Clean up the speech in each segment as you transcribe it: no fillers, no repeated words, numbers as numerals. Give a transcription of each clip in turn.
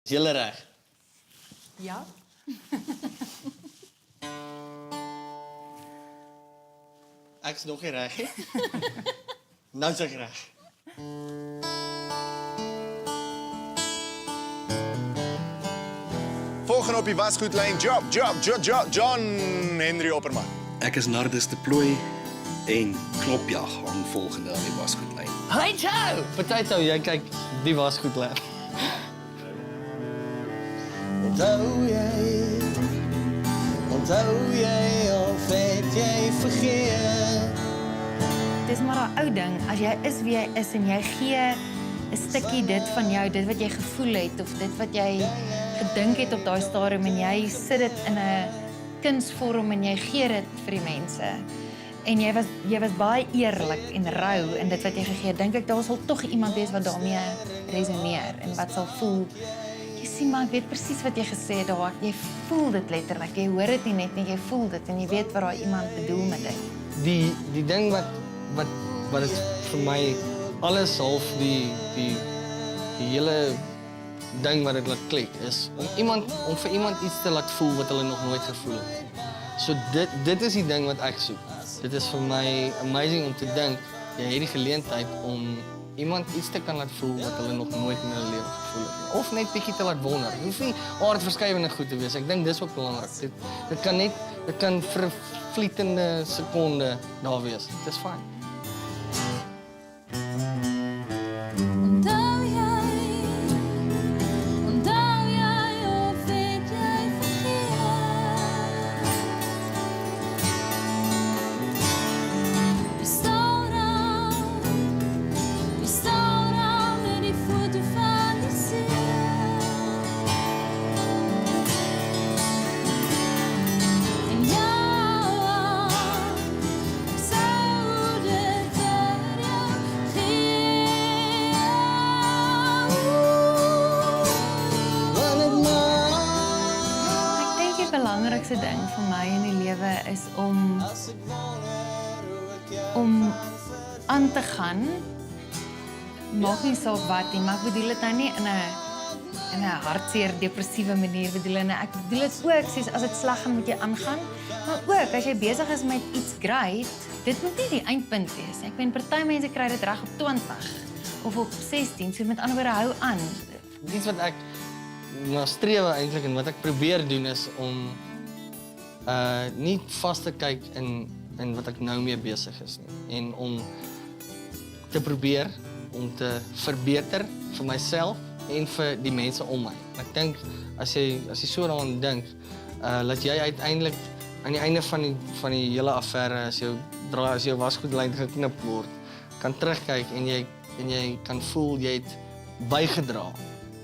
Is julle reg? Ja. Ek's nog nie reg nie. Nou is ek reg. Volgende op die wasgoedlyn, John Henry Opperman. Ek is Nardus de Plooi en klopjag hang volgende aan die wasgoedlyn. Hey Joe! Potato, jy kyk, die was goed lê. Onthou jy of het jy vergeet? Dis maar 'n ou ding, as jy is wie jy is en jy gee 'n stukkie dit van jou, dit wat jy gevoel het of dit wat jy gedink het op daai stadium en jy sit dit in 'n kunsvorm en jy gee dit vir die mense. En jy was baie eerlik en rou in dit wat jy gegee het. Dink ek daar sal tog iemand wees wat daarmee resoneer en wat sal voel. Jy sien maar ek weet presies wat jy gesê het daar. Jy voel dit letterlik. Jy hoor dit nie net nie, jy voel dit en jy weet wat daai iemand bedoel met dit. Die ding wat dit vir my alles half die hele ding wat dit laat klik is om vir iemand iets te laat voel wat hulle nog nooit gevoel het. So dit is die ding wat ek soek. Dit is vir my amazing om te dink jy het die geleentheid om iemand iets te kan laat voel wat hulle nog nooit in hulle lewe gevoel het nie. Of net bietjie te laat wonder. Dit hoef nie aardverskuivende goed te wees. Ek dink dis ook belangrik. Dit kan vir 'n vlietende sekonde daar wees. Dit is fyn. Die belangrikste ding vir my in die lewe is om aan te gaan. Maak nie saak wat nie, maar ek bedoel dit nou nie in 'n hartseer depressiewe manier bedoel en ek bedoel dit ook soos as dit sleg gaan moet jy aangaan, maar ook as jy besig is met iets great, dit moet nie die eindpunt wees. Ek meen party mense kry dit reg op 20 of op 16, so met ander woorde hou aan. Iets wat ek na strewe eintlik en wat ek probeer doen is om nie vas te kyk in wat ek nou mee besig is nie en om te probeer om te verbeter vir myself en vir die mense om my. Ek dink as jy so daaraan dink, dat jy uiteindelik aan die einde van die hele affære as jou wasgoedlyn geknip word, kan terugkyk en jy kan voel jy het bygedra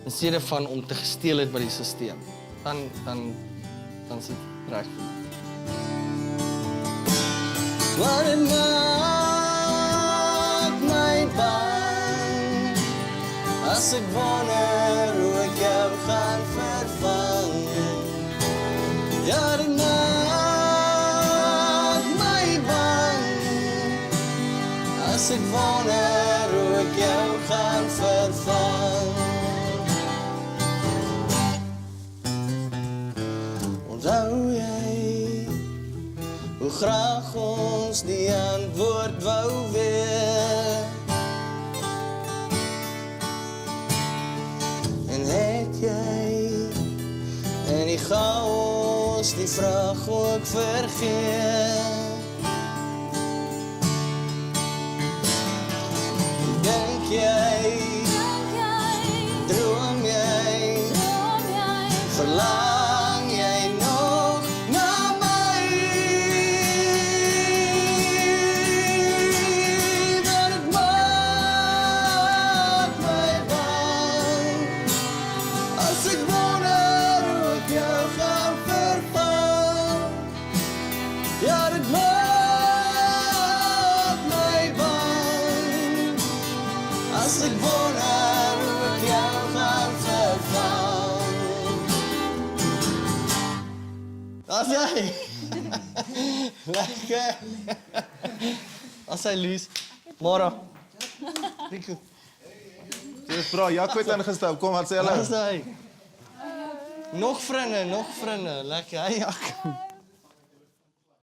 in steede van om te gesteel het by die stelsel. Dan is dit reg. Wat het maak my bang as ek wonder hoe ek jou gaan vervang. Ja, dit maak my bang as ek wonder hoe ek jou gaan vervang. Onthou jy hoe graag ons die antwoord wou weet? En het jy in die chaos die vraag ook vergeet? Denk jy, droom jy, verlang jy nog na my? Dat het maak my bang as ek wonder hoe ek jou gaan vervang. Ja, dit maak my bang as ek wonder hoe ek jou gaan vervang. As jy. Lekker. As hy Luis. Môre. Rico. Dis bra, Jaco het ingestel. Kom, wat sê hulle? As hy. Nog vrienden, lekker. Ja.